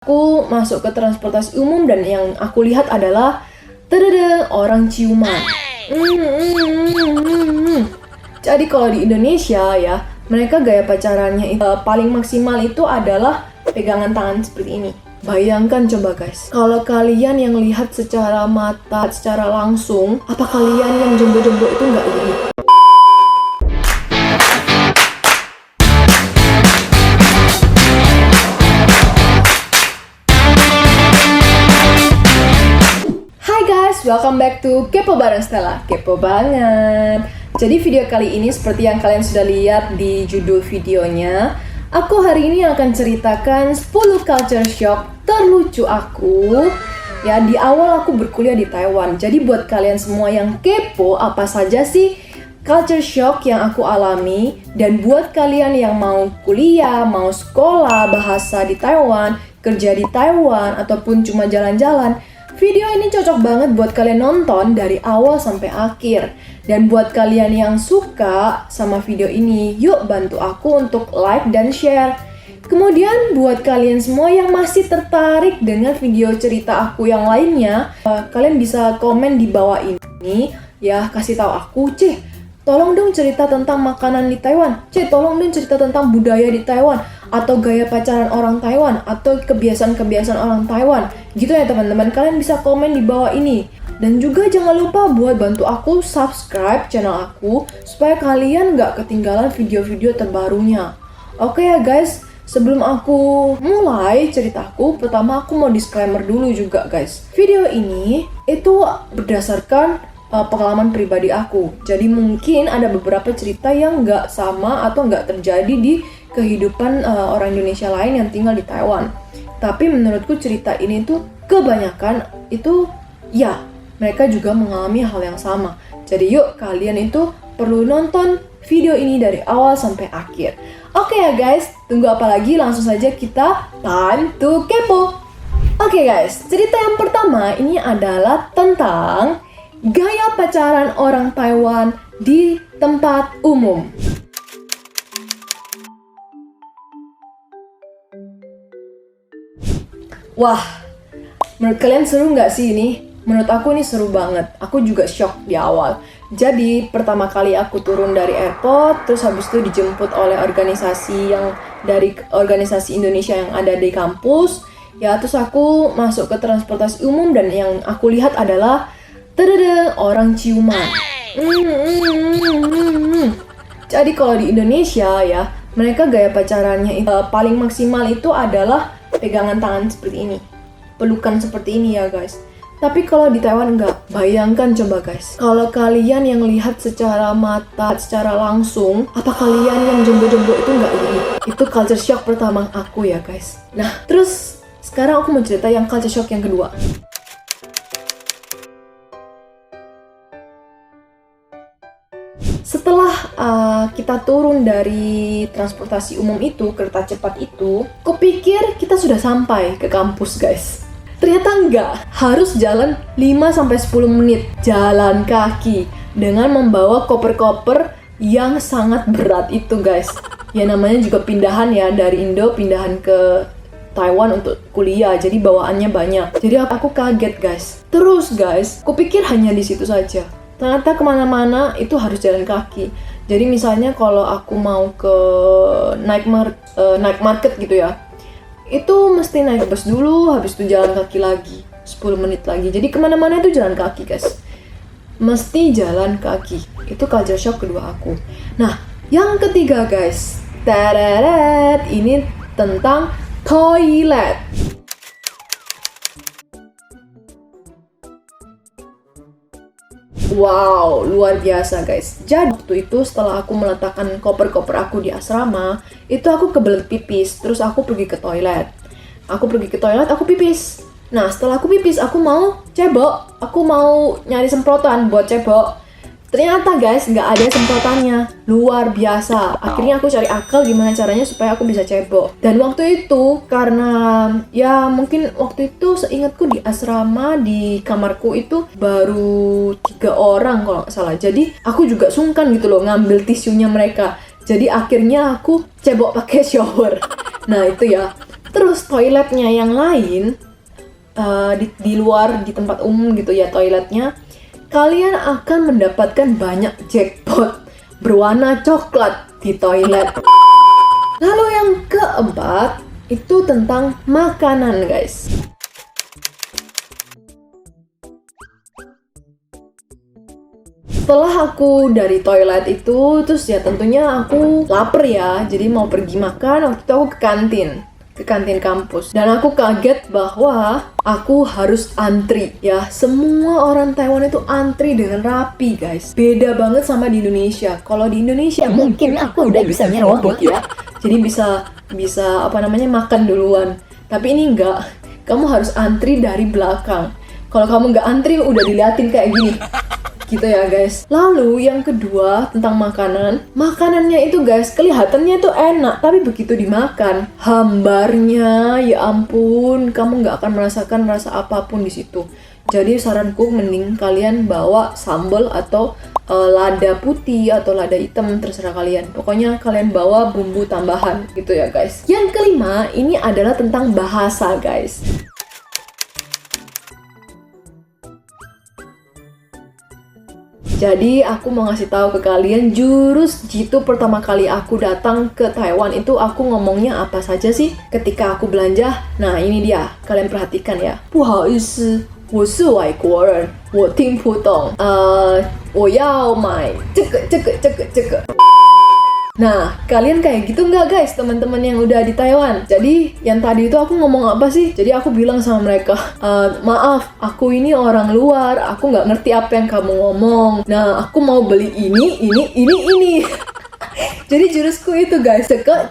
Aku masuk ke transportasi umum dan yang aku lihat adalah orang ciuman. Jadi kalau di Indonesia ya, mereka gaya pacarannya itu paling maksimal itu adalah pegangan tangan seperti ini. Bayangkan coba guys, kalau kalian yang lihat secara mata, secara langsung, apa kalian yang jomblo-jomblo itu nggak iri? Hai guys, welcome back to Kepo bareng Stella. Kepo banget. Jadi video kali ini seperti yang kalian sudah lihat di judul videonya, aku hari ini akan ceritakan 10 culture shock terlucu aku. Ya, di awal aku berkuliah di Taiwan. Jadi buat kalian semua yang kepo apa saja sih culture shock yang aku alami, dan buat kalian yang mau kuliah, mau sekolah bahasa di Taiwan, kerja di Taiwan, ataupun cuma jalan-jalan, video ini cocok banget buat kalian nonton dari awal sampai akhir. Dan buat kalian yang suka sama video ini, yuk bantu aku untuk like dan share. Kemudian buat kalian semua yang masih tertarik dengan video cerita aku yang lainnya, kalian bisa komen di bawah ini ya, kasih tahu aku, tolong dong cerita tentang makanan di Taiwan, tolong dong cerita tentang budaya di Taiwan, atau gaya pacaran orang Taiwan, atau kebiasaan-kebiasaan orang Taiwan. Gitu ya teman-teman, kalian bisa komen di bawah ini. Dan juga jangan lupa buat bantu aku subscribe channel aku, supaya kalian gak ketinggalan video-video terbarunya. Oke ya guys, sebelum aku mulai ceritaku, pertama aku mau disclaimer dulu juga guys. Video ini itu berdasarkan pengalaman pribadi aku. Jadi mungkin ada beberapa cerita yang nggak sama atau nggak terjadi di kehidupan orang Indonesia lain yang tinggal di Taiwan. Tapi menurutku cerita ini tuh kebanyakan itu ya mereka juga mengalami hal yang sama. Jadi yuk kalian itu perlu nonton video ini dari awal sampai akhir. Oke ya guys, tunggu apa lagi, langsung saja kita time to kepo. Oke guys, cerita yang pertama ini adalah tentang gaya pacaran orang Taiwan di tempat umum. Wah, menurut kalian seru nggak sih ini? Menurut aku ini seru banget. Aku juga shock di awal. Jadi pertama kali aku turun dari airport, terus habis itu dijemput oleh organisasi Indonesia yang ada di kampus. Ya, terus aku masuk ke transportasi umum dan yang aku lihat adalah orang ciuman. Jadi kalau di Indonesia ya, mereka gaya pacarannya itu paling maksimal itu adalah pegangan tangan seperti ini, pelukan seperti ini ya guys. Tapi kalau di Taiwan enggak. Bayangkan coba guys, kalau kalian yang lihat secara mata, secara langsung, apa kalian yang jomblo-jomblo itu enggak iri? Itu culture shock pertama aku ya guys. Nah, terus sekarang aku mau cerita yang culture shock yang kedua. Setelah kita turun dari transportasi umum itu, kereta cepat itu, kupikir kita sudah sampai ke kampus guys. Ternyata enggak, harus jalan 5-10 menit jalan kaki dengan membawa koper-koper yang sangat berat itu guys. Ya namanya juga pindahan ya, dari Indo pindahan ke Taiwan untuk kuliah, jadi bawaannya banyak. Jadi aku kaget guys. Terus guys, kupikir hanya di situ saja. Ternyata kemana-mana itu harus jalan kaki. Jadi misalnya kalau aku mau ke night market gitu ya, itu mesti naik bus dulu, habis itu jalan kaki lagi 10 menit lagi. Jadi kemana-mana itu jalan kaki guys, mesti jalan kaki. Itu culture shock kedua aku. Nah, yang ketiga guys, ini tentang toilet. Wow, luar biasa guys. Jadi waktu itu setelah aku meletakkan koper-koper aku di asrama, itu aku kebelet pipis. Terus aku pergi ke toilet. Aku pipis. Nah, setelah aku pipis, aku mau cebok. Aku mau nyari semprotan buat cebok. Ternyata guys, nggak ada semprotannya. Luar biasa. Akhirnya aku cari akal gimana caranya supaya aku bisa cebok. Dan waktu itu, karena ya mungkin waktu itu seingatku di asrama, di kamarku itu baru 3 orang kalau nggak salah. Jadi aku juga sungkan gitu loh ngambil tisunya mereka. Jadi akhirnya aku cebok pakai shower. Nah itu ya. Terus toiletnya yang lain, di luar, di tempat umum gitu ya toiletnya, kalian akan mendapatkan banyak jackpot berwarna coklat di toilet. Lalu yang keempat, itu tentang makanan guys. Setelah aku dari toilet itu, terus ya tentunya aku lapar ya, jadi mau pergi makan. Waktu itu aku ke kantin kampus, dan aku kaget bahwa aku harus antri ya. Semua orang Taiwan itu antri dengan rapi guys, beda banget sama di Indonesia. Kalau di Indonesia mungkin aku udah bisa nyerobot ya, jadi bisa makan duluan. Tapi ini enggak, kamu harus antri dari belakang. Kalau kamu nggak antri udah diliatin kayak gini gitu ya guys. Lalu yang kedua tentang makanan. Makanannya itu guys, kelihatannya itu enak, tapi begitu dimakan, hambarnya ya ampun, kamu nggak akan merasakan rasa apapun di situ. Jadi saranku mending kalian bawa sambal atau lada putih atau lada hitam, terserah kalian. Pokoknya kalian bawa bumbu tambahan gitu ya guys. Yang kelima ini adalah tentang bahasa guys. Jadi aku mau ngasih tahu ke kalian, jurus jitu pertama kali aku datang ke Taiwan itu aku ngomongnya apa saja sih ketika aku belanja. Nah ini dia, kalian perhatikan ya. 不好意思，我是外国人，我听不懂。我要买这个。Nah, kalian kayak gitu nggak guys, teman-teman yang udah di Taiwan? Jadi, yang tadi itu aku ngomong apa sih? Jadi aku bilang sama mereka, maaf, aku ini orang luar, aku nggak ngerti apa yang kamu ngomong. Nah, aku mau beli ini. Jadi jurusku itu guys, ceke.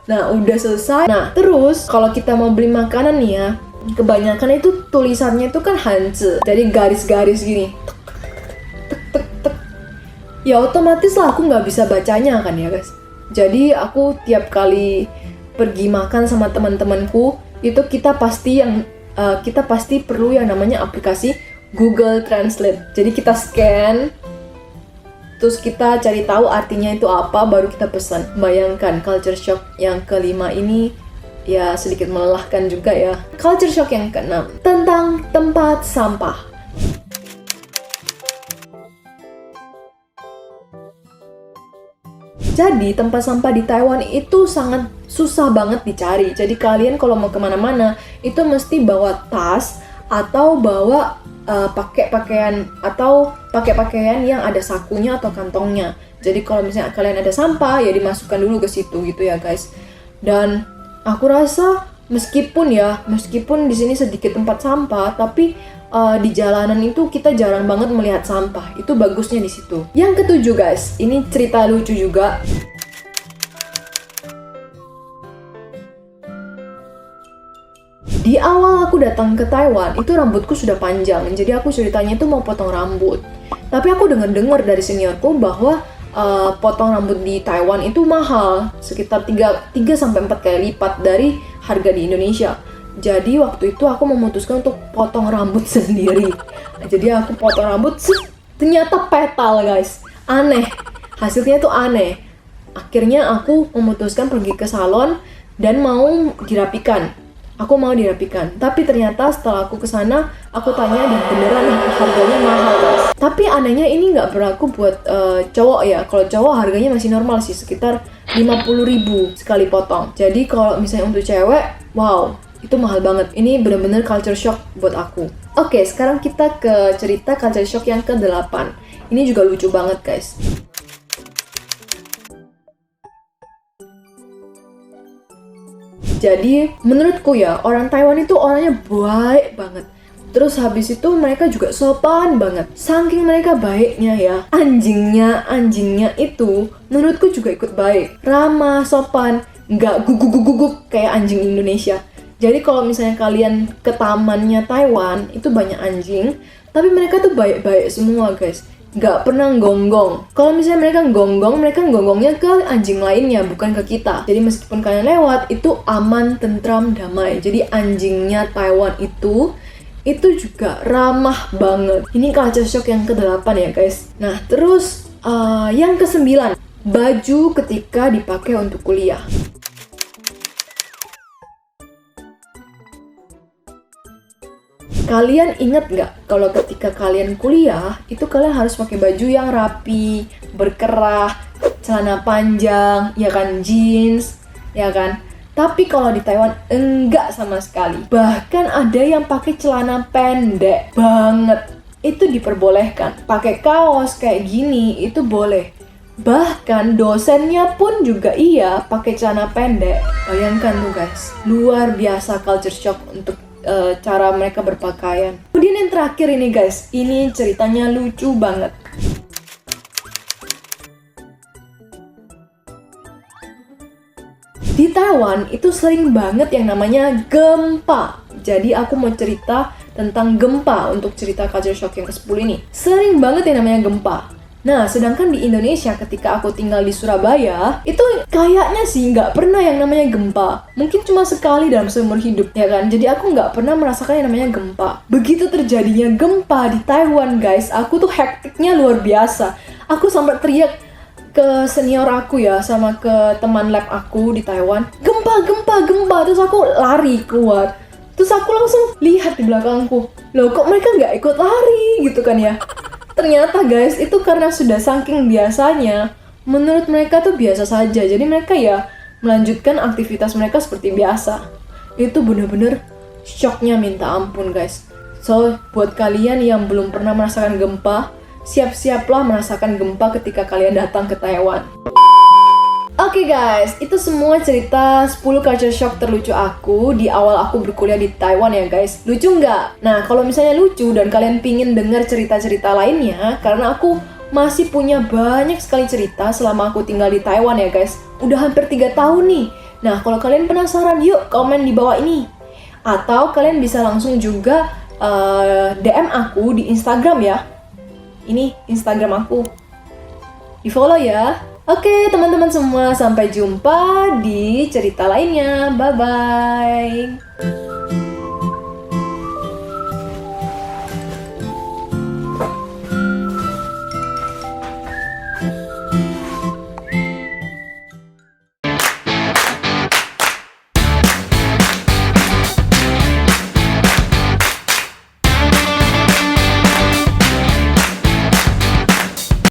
Nah, udah selesai. Nah, terus kalau kita mau beli makanan nih ya, kebanyakan itu tulisannya itu kan hanzi, jadi garis-garis gini. Ya otomatis lah aku nggak bisa bacanya kan ya guys. Jadi aku tiap kali pergi makan sama teman-temanku itu kita pasti perlu yang namanya aplikasi Google Translate. Jadi kita scan, terus kita cari tahu artinya itu apa, baru kita pesan. Bayangkan culture shock yang kelima ini ya sedikit melelahkan juga ya. Culture shock yang keenam tentang tempat sampah. Jadi tempat sampah di Taiwan itu sangat susah banget dicari. Jadi kalian kalau mau kemana-mana itu mesti bawa tas atau bawa pakai pakaian yang ada sakunya atau kantongnya. Jadi kalau misalnya kalian ada sampah ya dimasukkan dulu ke situ gitu ya guys. Dan aku rasa meskipun di sini sedikit tempat sampah, tapi di jalanan itu kita jarang banget melihat sampah. Itu bagusnya di situ. Yang ketujuh guys, ini cerita lucu juga. Di awal aku datang ke Taiwan, itu rambutku sudah panjang. Jadi aku ceritanya itu mau potong rambut. Tapi aku dengar dari seniorku bahwa potong rambut di Taiwan itu mahal, sekitar 3-4 kali lipat dari harga di Indonesia. Jadi waktu itu aku memutuskan untuk potong rambut sendiri. Jadi aku potong rambut, ternyata petal guys. Aneh, hasilnya tuh aneh. Akhirnya aku memutuskan pergi ke salon dan mau dirapikan. Tapi ternyata setelah aku kesana, aku tanya dan beneran harganya mahal guys. Tapi anehnya ini nggak berlaku buat cowok ya. Kalau cowok harganya masih normal sih, sekitar 50.000 sekali potong. Jadi kalau misalnya untuk cewek, wow, itu mahal banget. Ini bener-bener culture shock buat aku. Oke, sekarang kita ke cerita culture shock yang ke-8. Ini juga lucu banget guys. Jadi menurutku ya, orang Taiwan itu orangnya baik banget. Terus habis itu mereka juga sopan banget. Saking mereka baiknya ya, anjingnya itu menurutku juga ikut baik. Ramah, sopan, nggak guguk kayak anjing Indonesia. Jadi kalau misalnya kalian ke tamannya Taiwan, itu banyak anjing, tapi mereka tuh baik-baik semua guys. Nggak pernah gonggong. Kalau misalnya mereka gonggongnya ke anjing lainnya, bukan ke kita. Jadi meskipun kalian lewat, itu aman, tentram, damai. Jadi anjingnya Taiwan itu juga ramah banget. Ini culture shock yang ke-8 ya guys. Nah terus yang ke-9, baju ketika dipakai untuk kuliah. Kalian ingat nggak kalau ketika kalian kuliah, itu kalian harus pakai baju yang rapi, berkerah, celana panjang, ya kan, jeans, ya kan? Tapi kalau di Taiwan enggak sama sekali. Bahkan ada yang pakai celana pendek banget. Itu diperbolehkan. Pakai kaos kayak gini itu boleh. Bahkan dosennya pun juga iya pakai celana pendek. Bayangkan tuh guys, luar biasa culture shock untuk cara mereka berpakaian. Kemudian yang terakhir ini guys, ini ceritanya lucu banget. Di Taiwan itu sering banget yang namanya gempa. Jadi aku mau cerita tentang gempa untuk cerita culture shock yang ke-10 ini. Sering banget yang namanya gempa. Nah, sedangkan di Indonesia ketika aku tinggal di Surabaya, itu kayaknya sih nggak pernah yang namanya gempa. Mungkin cuma sekali dalam seumur hidup, ya kan? Jadi aku nggak pernah merasakan yang namanya gempa. Begitu terjadinya gempa di Taiwan, guys, aku tuh hektiknya luar biasa. Aku sampai teriak ke senior aku ya, sama ke teman lab aku di Taiwan, gempa, gempa, gempa. Terus aku lari keluar. Terus aku langsung lihat di belakangku, loh kok mereka nggak ikut lari gitu kan ya. Ternyata guys, itu karena sudah saking biasanya, menurut mereka tuh biasa saja. Jadi mereka ya melanjutkan aktivitas mereka seperti biasa. Itu bener-bener shocknya minta ampun guys. So, buat kalian yang belum pernah merasakan gempa, siap-siaplah merasakan gempa ketika kalian datang ke Taiwan. Oke guys, itu semua cerita 10 culture shock terlucu aku di awal aku berkuliah di Taiwan ya guys. Lucu nggak? Nah, kalau misalnya lucu dan kalian pingin denger cerita-cerita lainnya, karena aku masih punya banyak sekali cerita selama aku tinggal di Taiwan ya guys. Udah hampir 3 tahun nih. Nah, kalau kalian penasaran, yuk komen di bawah ini. Atau kalian bisa langsung juga DM aku di Instagram ya. Ini Instagram aku. Di follow ya. Oke, teman-teman semua, sampai jumpa di cerita lainnya. Bye-bye.